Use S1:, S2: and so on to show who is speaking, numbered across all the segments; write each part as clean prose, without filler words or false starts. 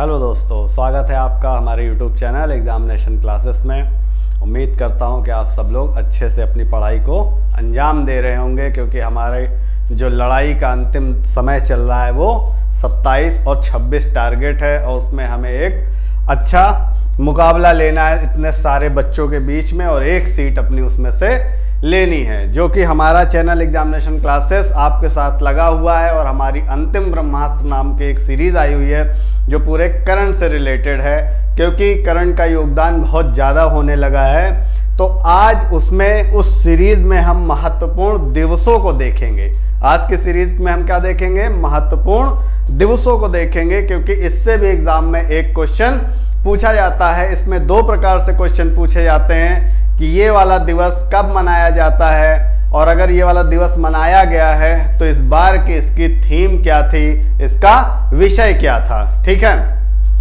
S1: Hello दोस्तों, स्वागत है आपका हमारे YouTube चैनल एग्जामिनेशन क्लासेस में। उम्मीद करता हूं कि आप सब लोग अच्छे से अपनी पढ़ाई को अंजाम दे रहे होंगे, क्योंकि हमारे जो लड़ाई का अंतिम समय चल रहा है वो 27 और 26 टारगेट है, और उसमें हमें एक अच्छा मुकाबला लेना है इतने सारे बच्चों के बीच में, और एक सीट अपनी उसमें से लेनी है, जो कि हमारा चैनल एग्जामिनेशन क्लासेस आपके साथ लगा हुआ है। और हमारी अंतिम ब्रह्मास्त्र नाम की एक सीरीज आई हुई है जो पूरे करंट से रिलेटेड है, क्योंकि करंट का योगदान बहुत ज़्यादा होने लगा है। तो आज उसमें उस सीरीज में हम महत्वपूर्ण दिवसों को देखेंगे। आज की सीरीज में हम क्या देखेंगे? महत्वपूर्ण दिवसों को देखेंगे, क्योंकि इससे भी एग्जाम में एक क्वेश्चन पूछा जाता है। इसमें दो प्रकार से क्वेश्चन पूछे जाते हैं कि ये वाला दिवस कब मनाया जाता है, और अगर ये वाला दिवस मनाया गया है तो इस बार की इसकी थीम क्या थी, इसका विषय क्या था। ठीक है,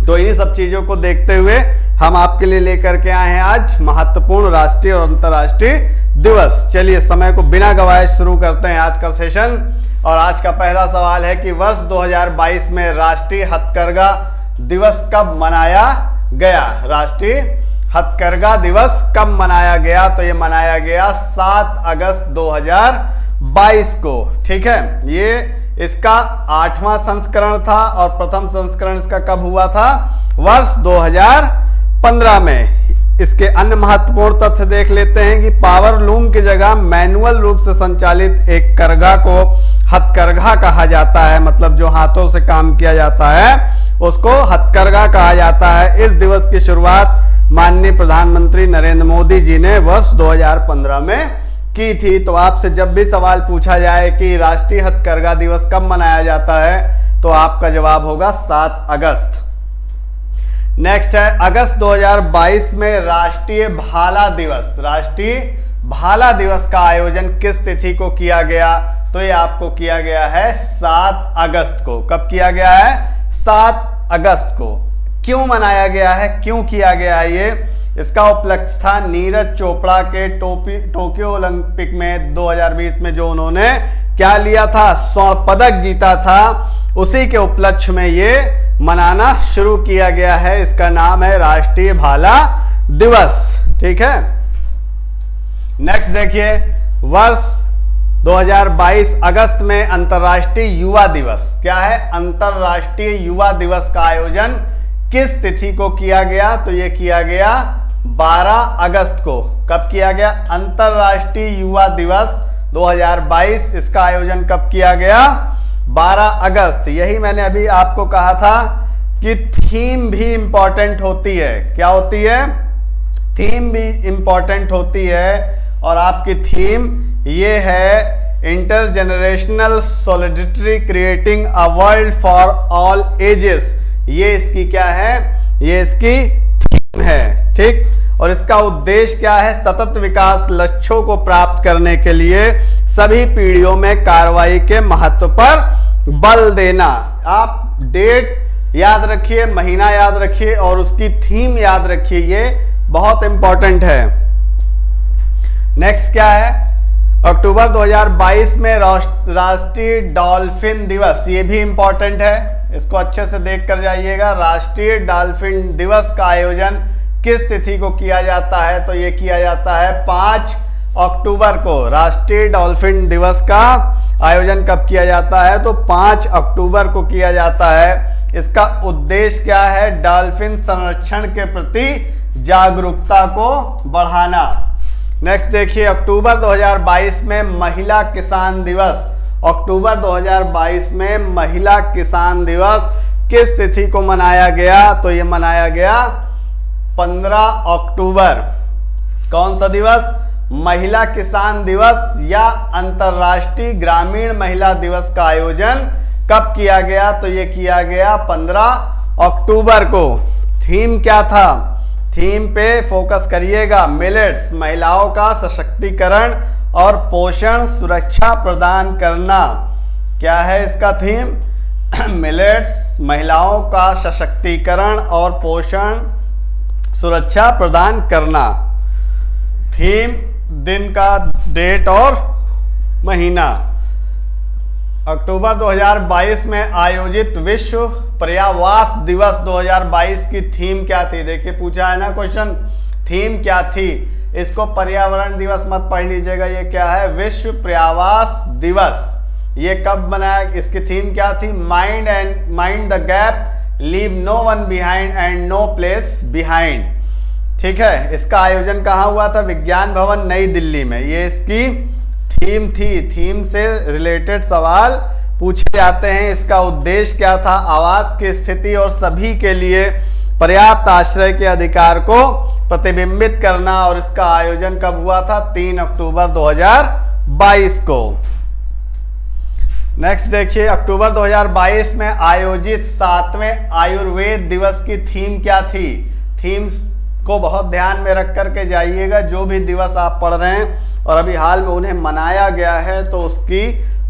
S1: तो इन्हीं सब चीजों को देखते हुए हम आपके लिए लेकर के आए हैं आज महत्वपूर्ण राष्ट्रीय और अंतर्राष्ट्रीय दिवस। चलिए समय को बिना गवाए शुरू करते हैं आज का सेशन। और आज का पहला सवाल है कि वर्ष 2022 में राष्ट्रीय हथकरघा दिवस कब मनाया गया? राष्ट्रीय हथकरघा दिवस कब मनाया गया? तो ये मनाया गया 7 अगस्त 2022 को। ठीक है, ये इसका 8वां संस्करण था, और प्रथम संस्करण इसका कब हुआ था? वर्ष 2015 में। इसके अन्य महत्वपूर्ण तथ्य देख लेते हैं कि पावर लूम की जगह मैनुअल रूप से संचालित एक करघा को हथकरघा कहा जाता है। मतलब जो हाथों से काम किया जाता है उसको हथकरघा कहा जाता है। इस दिवस की शुरुआत माननीय प्रधानमंत्री नरेंद्र मोदी जी ने वर्ष 2015 में की थी। तो आपसे जब भी सवाल पूछा जाए कि राष्ट्रीय हथकरघा दिवस कब मनाया जाता है, तो आपका जवाब होगा 7 अगस्त। नेक्स्ट है अगस्त 2022 में राष्ट्रीय भाला दिवस। राष्ट्रीय भाला दिवस का आयोजन किस तिथि को किया गया? तो ये आपको किया गया है 7 अगस्त को। कब किया गया है? 7 अगस्त को। क्यों मनाया गया है, क्यों किया गया है ये? इसका उपलक्ष्य था नीरज चोपड़ा के टोक्यो ओलंपिक में 2020 में जो उन्होंने क्या लिया था? स्वर्ण पदक जीता था। उसी के उपलक्ष्य में ये मनाना शुरू किया गया है। इसका नाम है राष्ट्रीय भाला दिवस। ठीक है, नेक्स्ट देखिए, वर्ष 2022 अगस्त में अंतर्राष्ट्रीय युवा दिवस। क्या है? अंतर्राष्ट्रीय युवा दिवस का आयोजन किस तिथि को किया गया? तो ये किया गया 12 अगस्त को। कब किया गया? अंतर्राष्ट्रीय युवा दिवस 2022। इसका आयोजन कब किया गया? 12 अगस्त। यही मैंने अभी आपको कहा था कि थीम भी इंपॉर्टेंट होती है। क्या होती है? थीम भी इंपॉर्टेंट होती है, और आपकी थीम ये है intergenerational solidity creating a world for all ages. ये इसकी क्या है? ये इसकी थीम है। ठीक, और इसका उद्देश्य क्या है? सतत विकास लक्ष्यों को प्राप्त करने के लिए सभी पीढ़ियों में कार्रवाई के महत्व पर बल देना। आप डेट याद रखिए, महीना याद रखिए, और उसकी थीम याद रखिए, ये बहुत इंपॉर्टेंट है। नेक्स्ट क्या है? अक्टूबर 2022 में राष्ट्रीय डॉल्फिन दिवस। ये भी इंपॉर्टेंट है, इसको अच्छे से देख कर जाइएगा। राष्ट्रीय डॉल्फिन दिवस का आयोजन किस तिथि को किया जाता है? तो ये किया जाता है 5 अक्टूबर को। राष्ट्रीय डॉल्फिन दिवस का आयोजन कब किया जाता है? तो 5 अक्टूबर को किया जाता है। इसका उद्देश्य क्या है? डॉल्फिन संरक्षण के प्रति जागरूकता को बढ़ाना। नेक्स्ट देखिए, अक्टूबर 2022 में महिला किसान दिवस। अक्टूबर 2022 में महिला किसान दिवस किस तिथि को मनाया गया? तो ये मनाया गया 15 अक्टूबर। कौन सा दिवस? महिला किसान दिवस या अंतर्राष्ट्रीय ग्रामीण महिला दिवस का आयोजन कब किया गया? तो ये किया गया 15 अक्टूबर को। थीम क्या था? थीम पे फोकस करिएगा। मिलेट्स, महिलाओं का सशक्तिकरण और पोषण सुरक्षा प्रदान करना। क्या है इसका थीम? मिलेट्स, महिलाओं का सशक्तिकरण और पोषण सुरक्षा प्रदान करना। थीम, दिन का डेट और महीना। अक्टूबर 2022 में आयोजित विश्व पर्यावास दिवस 2022 की थीम क्या थी? देखिए पूछा है ना क्वेश्चन, थीम क्या थी? इसको पर्यावरण दिवस मत पढ़ लीजिएगा, ये क्या है? विश्व पर्यावास दिवस। ये कब बनाया? इसकी थीम क्या थी? Mind the gap, leave no one behind and no place behind. ठीक है, इसका आयोजन कहाँ हुआ था? विज्ञान भवन नई दिल्ली में। ये इसकी थीम थी। थीम से रिलेटेड सवाल पूछे जाते हैं। इसका उद्देश्य क्या था? आवास की स्थिति और सभी के लिए पर्याप्त आश्रय के अधिकार को प्रतिबिंबित करना। और इसका आयोजन कब हुआ था? 3 अक्टूबर 2022 को। नेक्स्ट देखिए, अक्टूबर 2022 में आयोजित 7वें आयुर्वेद दिवस की थीम क्या थी? थीम्स को बहुत ध्यान में रख करके जाइएगा। जो भी दिवस आप पढ़ रहे हैं और अभी हाल में उन्हें मनाया गया है तो उसकी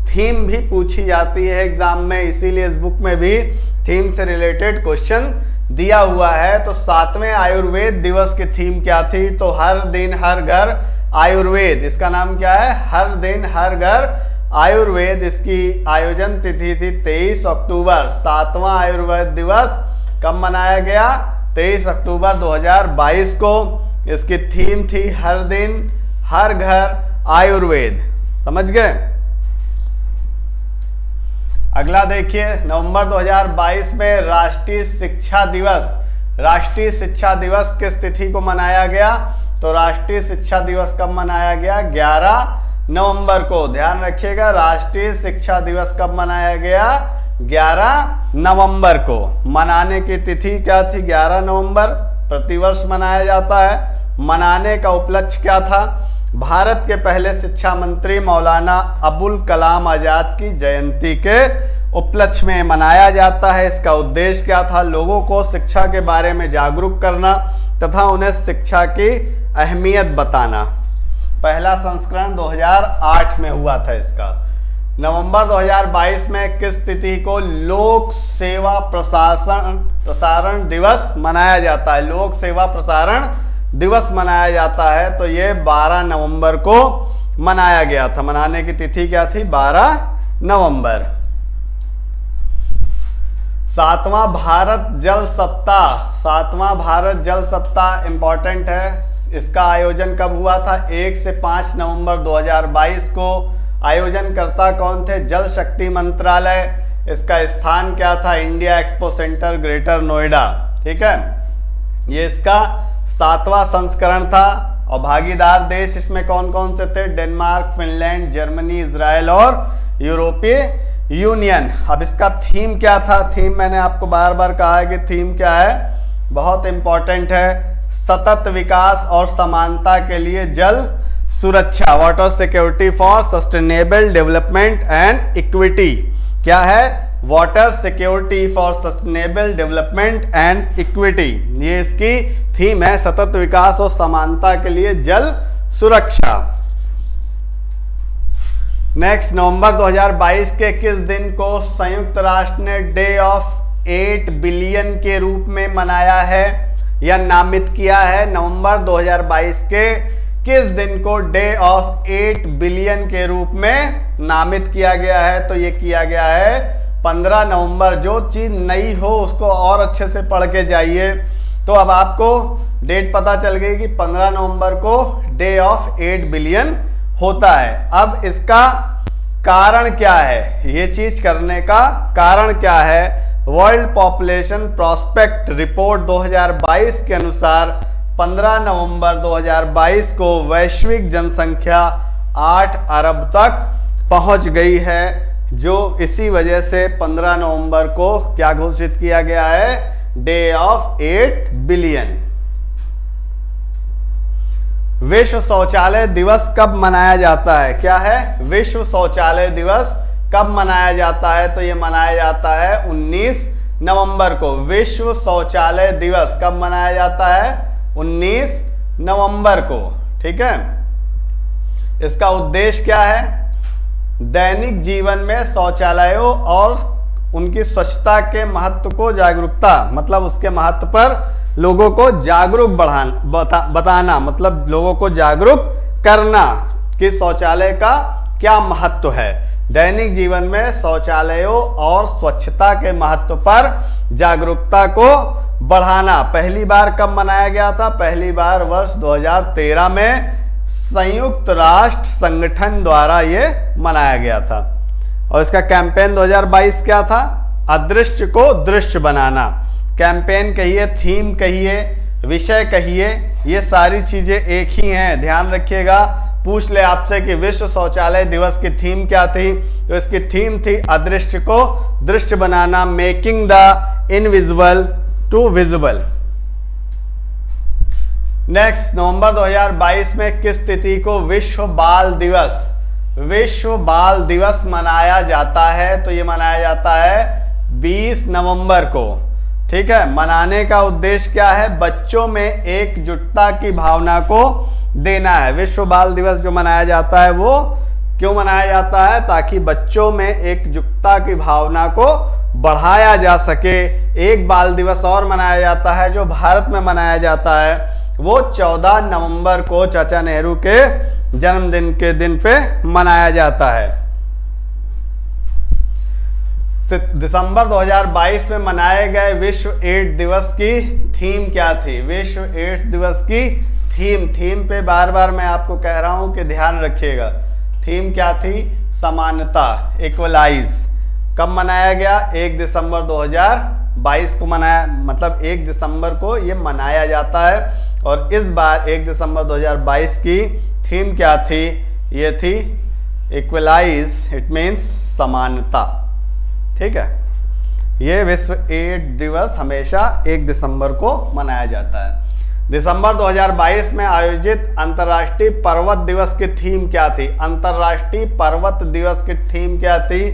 S1: थीम भी पूछी जाती है एग्जाम में, इसीलिए इस बुक में भी थीम से रिलेटेड क्वेश्चन दिया हुआ है। तो 7वें आयुर्वेद दिवस की थीम क्या थी? तो हर दिन हर घर आयुर्वेद। इसका नाम क्या है? हर दिन हर घर आयुर्वेद। इसकी आयोजन तिथि थी 23 अक्टूबर। 7वां आयुर्वेद दिवस कब मनाया गया? 23 अक्टूबर 2022 को। इसकी थीम थी हर दिन हर घर आयुर्वेद। समझ गए? अगला देखिए, नवंबर 2022 में राष्ट्रीय शिक्षा दिवस। राष्ट्रीय शिक्षा दिवस किस तिथि को मनाया गया? तो राष्ट्रीय शिक्षा दिवस कब मनाया गया? 11 नवंबर को। ध्यान रखिएगा, राष्ट्रीय शिक्षा दिवस कब मनाया गया? 11 नवंबर को। मनाने की तिथि क्या थी? 11 नवंबर। प्रतिवर्ष मनाया जाता है। मनाने का उपलक्ष्य क्या था? भारत के पहले शिक्षा मंत्री मौलाना अबुल कलाम आजाद की जयंती के उपलक्ष्य में मनाया जाता है। इसका उद्देश्य क्या था? लोगों को शिक्षा के बारे में जागरूक करना तथा उन्हें शिक्षा की अहमियत बताना। पहला संस्करण 2008 में हुआ था इसका। नवंबर 2022 में किस तिथि को लोक सेवा प्रसारण दिवस मनाया जाता है? लोक सेवा प्रसारण दिवस मनाया जाता है। तो ये 12 नवंबर को मनाया गया था। मनाने की तिथि क्या थी? 12 नवंबर। 7वां भारत जल सप्ताह। 7वां भारत जल सप्ताह इंपॉर्टेंट है। इसका आयोजन कब हुआ था? 1 से 5 नवंबर 2022 को। आयोजनकर्ता कौन थे? जल शक्ति मंत्रालय। इसका स्थान क्या था? India expo centre, greater Noida. ठीक है, ये इसका 7वां संस्करण था। और भागीदार देश इसमें कौन कौन से थे? डेनमार्क, फिनलैंड, जर्मनी, इजराइल और यूरोपीय यूनियन। अब इसका थीम क्या था? थीम मैंने आपको बार बार कहा है कि थीम क्या है, बहुत इंपॉर्टेंट है। सतत विकास और समानता के लिए जल सुरक्षा, water security for sustainable development and equity. क्या है? Water security for sustainable development and equity. ये इसकी थीम है, सतत विकास और समानता के लिए जल सुरक्षा। नेक्स्ट, नवंबर 2022 के किस दिन को संयुक्त राष्ट्र ने डे ऑफ 8 बिलियन के रूप में मनाया है या नामित किया है? नवंबर 2022 के किस दिन को डे ऑफ 8 बिलियन के रूप में नामित किया गया है? तो ये किया गया है 15 नवंबर। जो चीज नई हो उसको और अच्छे से पढ़ के जाइए। तो अब आपको डेट पता चल गई कि 15 नवंबर को डे ऑफ 8 बिलियन होता है। अब इसका कारण क्या है? ये चीज करने का कारण क्या है? वर्ल्ड पॉपुलेशन प्रोस्पेक्ट रिपोर्ट 2022 के अनुसार 15 नवंबर 2022 को वैश्विक जनसंख्या 8 अरब तक पहुंच गई है, जो इसी वजह से 15 नवंबर को क्या घोषित किया गया है? Day of 8 billion. विश्व शौचालय दिवस कब मनाया जाता है? क्या है? विश्व शौचालय दिवस कब मनाया जाता है? तो ये मनाया जाता है 19 नवंबर को। विश्व शौचालय दिवस कब मनाया जाता है? 19 नवंबर को। ठीक है, इसका उद्देश्य क्या है? दैनिक जीवन में शौचालयों और उनकी स्वच्छता के महत्व को जागरूकता, मतलब उसके महत्व पर लोगों को जागरूक बताना, मतलब लोगों को जागरूक करना कि शौचालय का क्या महत्व है। दैनिक जीवन में शौचालयों और स्वच्छता के महत्व पर जागरूकता को बढ़ाना। पहली बार कब मनाया गया था? पहली बार वर्ष 2013 में संयुक्त राष्ट्र संगठन द्वारा ये मनाया गया था। और इसका कैंपेन 2022 क्या था? अदृश्य को दृश्य बनाना। कैंपेन कहिए, थीम कहिए, विषय कहिए, ये सारी चीजें एक ही हैं, ध्यान रखिएगा। पूछ ले आपसे कि विश्व शौचालय दिवस की थीम क्या थी, तो इसकी थीम थी अदृश्य को दृश्य बनाना, making the invisible to visible. Next, November 2022 में किस तिथि को विश्व बाल दिवस मनाया जाता है? तो ये मनाया जाता है 20 नवंबर को। ठीक है, मनाने का उद्देश्य क्या है? बच्चों में एकजुटता की भावना को देना है। विश्व बाल दिवस जो मनाया जाता है वो क्यों मनाया जाता है? ताकि बच्चों में एकजुटता की भावना को बढ़ाया जा सके। एक बाल दिवस और मनाया जाता है जो भारत में मनाया जाता है, वो 14 नवंबर को चाचा नेहरू के जन्मदिन के दिन पे मनाया जाता है। दिसंबर 2022 में मनाए गए विश्व एड्स दिवस की थीम क्या थी? विश्व एड्स दिवस की थीम पे बार बार मैं आपको कह रहा हूं कि ध्यान रखिएगा। थीम क्या थी? समानता, इक्वलाइज। कब मनाया गया? 1 दिसंबर 2022 को मनाया, मतलब 1 दिसंबर को ये मनाया जाता है। और इस बार 1 दिसंबर 2022 की थीम क्या थी? ये थी इक्वलाइज, इट मीन्स समानता। ठीक है, ये विश्व एड्स दिवस हमेशा 1 दिसंबर को मनाया जाता है। दिसंबर 2022 में आयोजित अंतर्राष्ट्रीय पर्वत दिवस की थीम क्या थी? अंतर्राष्ट्रीय पर्वत दिवस की थीम क्या थी?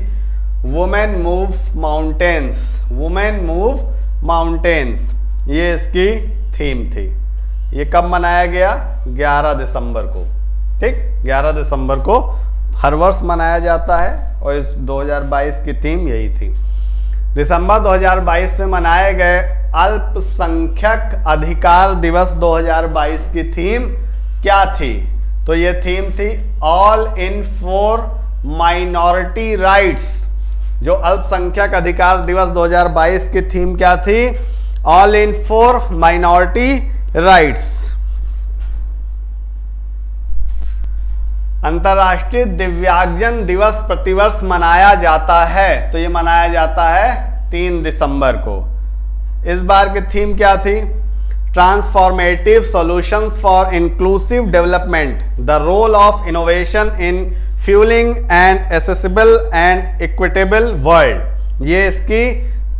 S1: Women move mountains, women move mountains, ये इसकी थीम थी। ये कब मनाया गया? 11 दिसंबर को। ठीक, 11 दिसंबर को हर वर्ष मनाया जाता है और इस 2022 की थीम यही थी। दिसंबर 2022 में मनाए गए अल्पसंख्यक अधिकार दिवस 2022 की थीम क्या थी? तो ये थीम थी all in for minority rights. जो अल्पसंख्यक अधिकार दिवस 2022 की थीम क्या थी? All in for minority rights. अंतर्राष्ट्रीय दिव्यांगजन दिवस प्रतिवर्ष मनाया जाता है, तो ये मनाया जाता है 3 दिसंबर को। इस बार की थीम क्या थी? Transformative solutions for inclusive development, the role of innovation in fuelling and accessible and equitable world. ये इसकी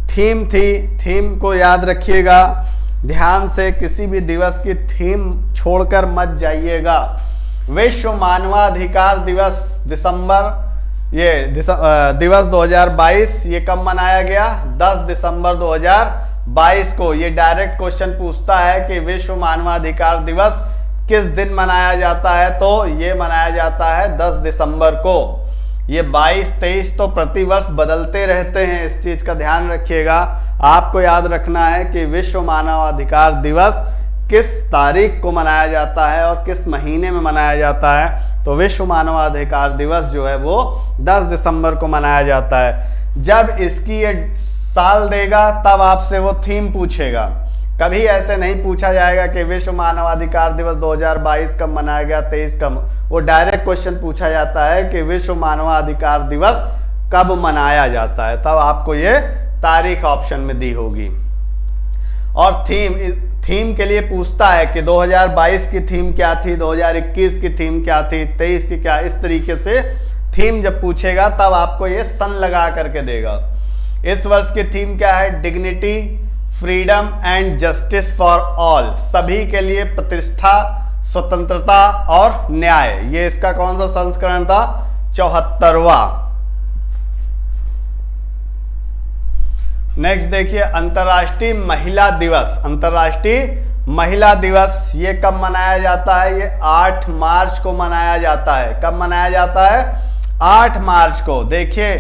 S1: थीम थी। थीम को याद रखिएगा ध्यान से, किसी भी दिवस की थीम छोड़कर मत जाइएगा। विश्व मानवाधिकार दिवस दिवस 2022 ये कब मनाया गया? 10 दिसंबर 2022 को। ये डायरेक्ट क्वेश्चन पूछता है कि विश्व मानवाधिकार दिवस किस दिन मनाया जाता है, तो ये मनाया जाता है 10 दिसंबर को। ये 22-23 तो प्रतिवर्ष बदलते रहते हैं, इस चीज का ध्यान रखिएगा। आपको याद रखना है कि विश्व मानवाधिकार दिवस किस तारीख को मनाया जाता है और किस महीने में मनाया जाता है। तो विश्व मानवाधिकार दिवस जो है वो 10 दिसंबर को मनाया जाता है। जब इसकी ये साल देगा तब आपसे वो थीम पूछेगा। कभी ऐसे नहीं पूछा जाएगा कि विश्व मानवाधिकार दिवस 2022 कब मनाया गया, 23 कब। वो डायरेक्ट क्वेश्चन पूछा जाता है कि विश्व मानवाधिकार दिवस कब मनाया जाता है, तब आपको ये तारीख ऑप्शन में दी होगी। और थीम के लिए पूछता है कि 2022 की थीम क्या थी, 2021 की थीम क्या थी, 23 की क्या। इस तरीके से थीम जब पूछेगा तब आपको ये सन लगा करके देगा। इस वर्ष की थीम क्या है? Dignity, freedom and justice for all, सभी के लिए प्रतिष्ठा, स्वतंत्रता और न्याय। ये इसका कौन सा संस्करण था? 74वां। नेक्स्ट देखिए, अंतर्राष्ट्रीय महिला दिवस। अंतर्राष्ट्रीय महिला दिवस ये कब मनाया जाता है? ये 8 मार्च को मनाया जाता है। कब मनाया जाता है? 8 मार्च को। देखिए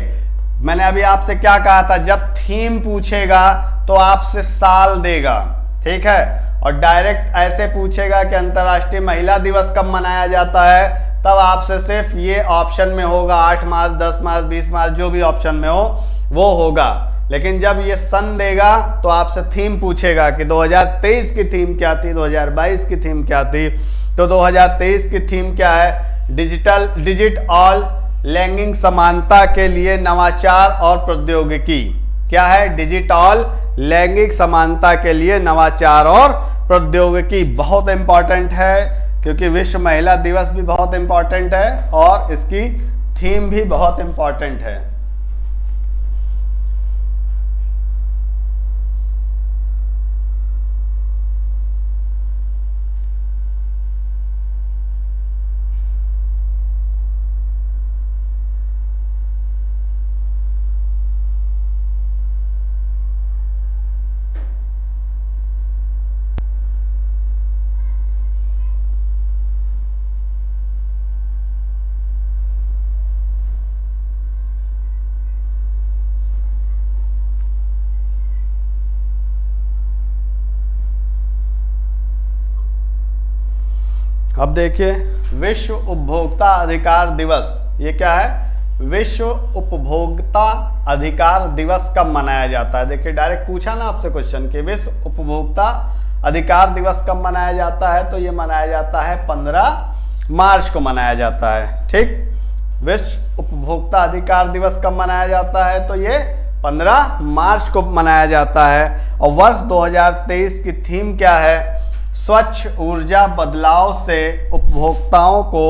S1: मैंने अभी आपसे क्या कहा था, जब थीम पूछेगा तो आपसे साल देगा, ठीक है। और डायरेक्ट ऐसे पूछेगा कि अंतर्राष्ट्रीय महिला दिवस कब मनाया जाता है, तब आपसे सिर्फ ये ऑप्शन में होगा 8 मार्च, 10 मार्च, 20 मार्च, जो भी ऑप्शन में हो वो होगा। लेकिन जब ये सन देगा तो आपसे थीम पूछेगा कि 2023 की थीम क्या थी, 2022 की थीम क्या थी। तो 2023 की थीम क्या है? डिजिट ऑल लैंगिक समानता के लिए नवाचार और प्रौद्योगिकी। क्या है? डिजिटल लैंगिक समानता के लिए नवाचार और प्रौद्योगिकी। बहुत इंपॉर्टेंट है क्योंकि विश्व महिला दिवस भी बहुत इंपॉर्टेंट है और इसकी थीम भी बहुत इंपॉर्टेंट है। अब देखिए विश्व उपभोक्ता अधिकार दिवस, ये क्या है? विश्व उपभोक्ता अधिकार दिवस कब मनाया जाता है? देखिए डायरेक्ट पूछा ना आपसे क्वेश्चन कि विश्व उपभोक्ता अधिकार दिवस कब मनाया जाता है, तो ये मनाया जाता है 15 मार्च को मनाया जाता है। ठीक, विश्व उपभोक्ता अधिकार दिवस कब मनाया जाता है? तो ये 15 मार्च को मनाया जाता है। और वर्ष 2023 की थीम क्या है? स्वच्छ ऊर्जा बदलाव से उपभोक्ताओं को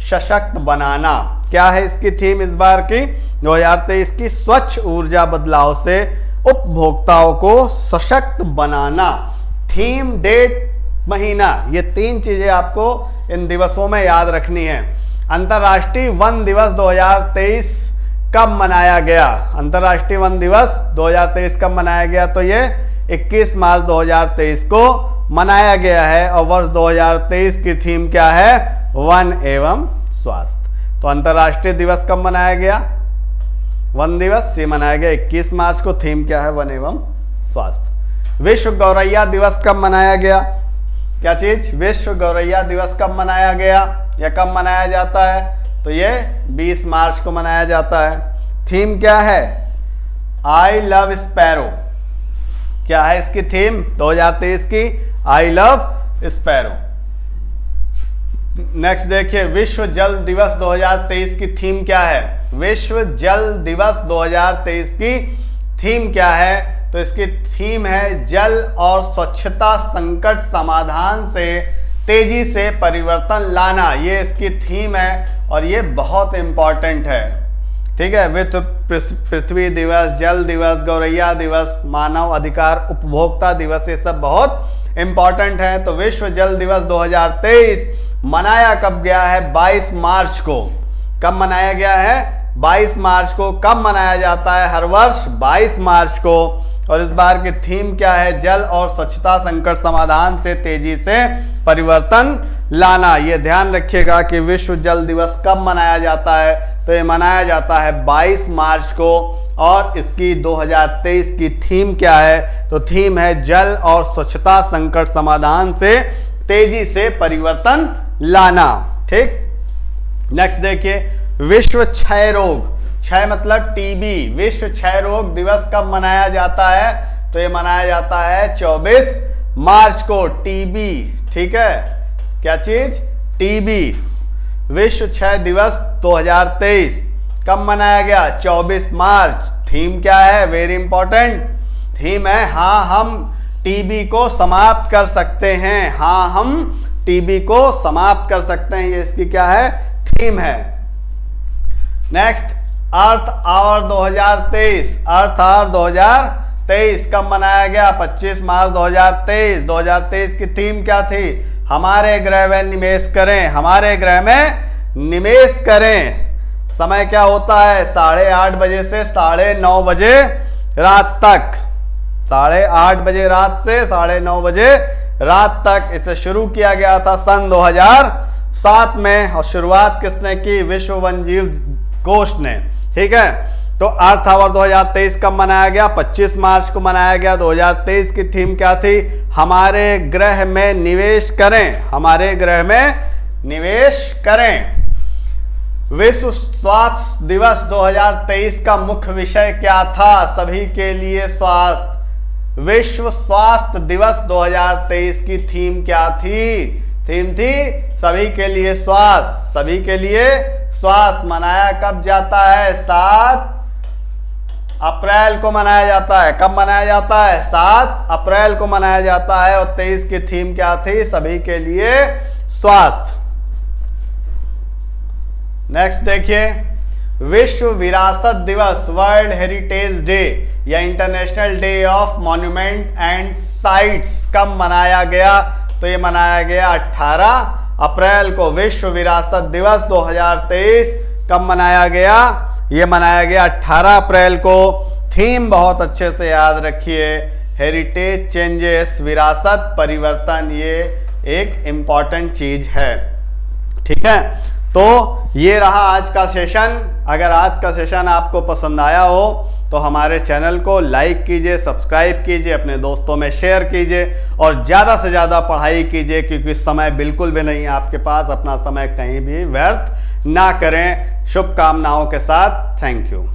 S1: सशक्त बनाना। क्या है इसकी थीम इस बार की? 2023 की स्वच्छ ऊर्जा बदलाव से उपभोक्ताओं को सशक्त बनाना। थीम, डेट, महीना, ये 3 चीजें आपको इन दिवसों में याद रखनी है। अंतर्राष्ट्रीय वन दिवस 2023 कब मनाया गया? अंतर्राष्ट्रीय वन दिवस 2023 कब मनाया गया? तो ये 21 मार्च 2023 को मनाया गया है। और वर्ष 2023 की थीम क्या है? वन एवं स्वास्थ्य। तो अंतर्राष्ट्रीय दिवस कब मनाया गया? वन दिवस ये मनाया गया 21 मार्च को। थीम क्या है? वन एवं स्वास्थ्य। विश्व गौरैया दिवस कब मनाया गया? क्या चीज? विश्व गौरैया दिवस कब मनाया गया या कब मनाया जाता है? तो ये 20 मार्च को मनाया जाता है। थीम क्या है? I love sparrow. क्या है इसकी थीम 2023 की? I love sparrow. नेक्स्ट देखिए विश्व जल दिवस 2023 की थीम क्या है? विश्व जल दिवस 2023 की थीम क्या है? तो इसकी थीम है जल और स्वच्छता संकट समाधान से तेजी से परिवर्तन लाना। ये इसकी थीम है और ये बहुत इंपॉर्टेंट है। ठीक है, विश्व पृथ्वी दिवस, जल दिवस, गौरैया दिवस, मानव अधिकार उपभोक्ता दिवस, ये सब बहुत इंपॉर्टेंट है। तो विश्व जल दिवस 2023 मनाया कब गया है? 22 मार्च को। कब मनाया गया है? 22 मार्च को। कब मनाया जाता है? हर वर्ष 22 मार्च को। और इस बार की थीम क्या है? जल और स्वच्छता संकट समाधान से तेजी से परिवर्तन लाना। यह ध्यान रखिएगा कि विश्व जल दिवस कब मनाया जाता है? तो ये मनाया जाता है 22 मार्च को। और इसकी 2023 की थीम क्या है? तो थीम है जल और स्वच्छता संकट समाधान से तेजी से परिवर्तन लाना। ठीक, नेक्स्ट देखिए विश्व क्षय रोग, क्षय मतलब टीबी, विश्व क्षय रोग दिवस कब मनाया जाता है? तो ये मनाया जाता है 24 मार्च को। टीबी, ठीक है, क्या चीज? टीबी। विश्व क्षय दिवस 2023 कब मनाया गया? 24 मार्च। थीम क्या है? वेरी इंपॉर्टेंट थीम है हाँ हम टीबी को समाप्त कर सकते हैं। हाँ हम टीबी को समाप्त कर सकते हैं, ये इसकी क्या है? थीम है। Next Earth Hour 2023। Earth Hour 2023 कब मनाया गया? 25 मार्च 2023। 2023 की थीम क्या थी? हमारे ग्रह में निवेश करें, हमारे ग्रह में निवेश करें। समय क्या होता है? 8:30 बजे से 9:30 बजे रात तक। 8:30 बजे रात से 9:30 बजे रात तक इसे शुरू किया गया था सन 2007 में। और शुरुआत किसने की? विश्व वन्यजीव कोष ने। ठीक है, तो अर्थ आवर 2023 कब मनाया गया? 25 मार्च को मनाया गया। 2023 की थीम क्या थी? हमारे ग्रह में निवेश करें, हमारे ग्रह में निवेश करें। विश्व स्वास्थ्य दिवस 2023 का मुख्य विषय क्या था? सभी के लिए स्वास्थ्य। विश्व स्वास्थ्य दिवस 2023 की थीम क्या थी? थीम थी सभी के लिए स्वास्थ्य। सभी के लिए स्वास्थ्य मनाया कब जाता है? 7 अप्रैल को मनाया जाता है। कब मनाया जाता है? 7 अप्रैल को मनाया जाता है। और 23 की थीम क्या थी? सभी के लिए स्वास्थ्य। नेक्स्ट देखिए, विश्व विरासत दिवस वर्ल्ड हेरिटेज डे या international day of monument and sites कब मनाया गया? तो ये मनाया गया 18 अप्रैल को। विश्व विरासत दिवस 2023 कब मनाया गया? ये मनाया गया 18 अप्रैल को। थीम बहुत अच्छे से याद रखिए, हेरिटेज चेंजेस, विरासत परिवर्तन, ये एक इंपॉर्टेंट चीज है। ठीक है, तो ये रहा आज का सेशन। अगर आज का सेशन आपको पसंद आया हो तो हमारे चैनल को लाइक कीजिए, सब्सक्राइब कीजिए, अपने दोस्तों में शेयर कीजिए और ज़्यादा से ज़्यादा पढ़ाई कीजिए, क्योंकि समय बिल्कुल भी नहीं है आपके पास। अपना समय कहीं भी व्यर्थ ना करें। शुभकामनाओं के साथ, थैंक यू।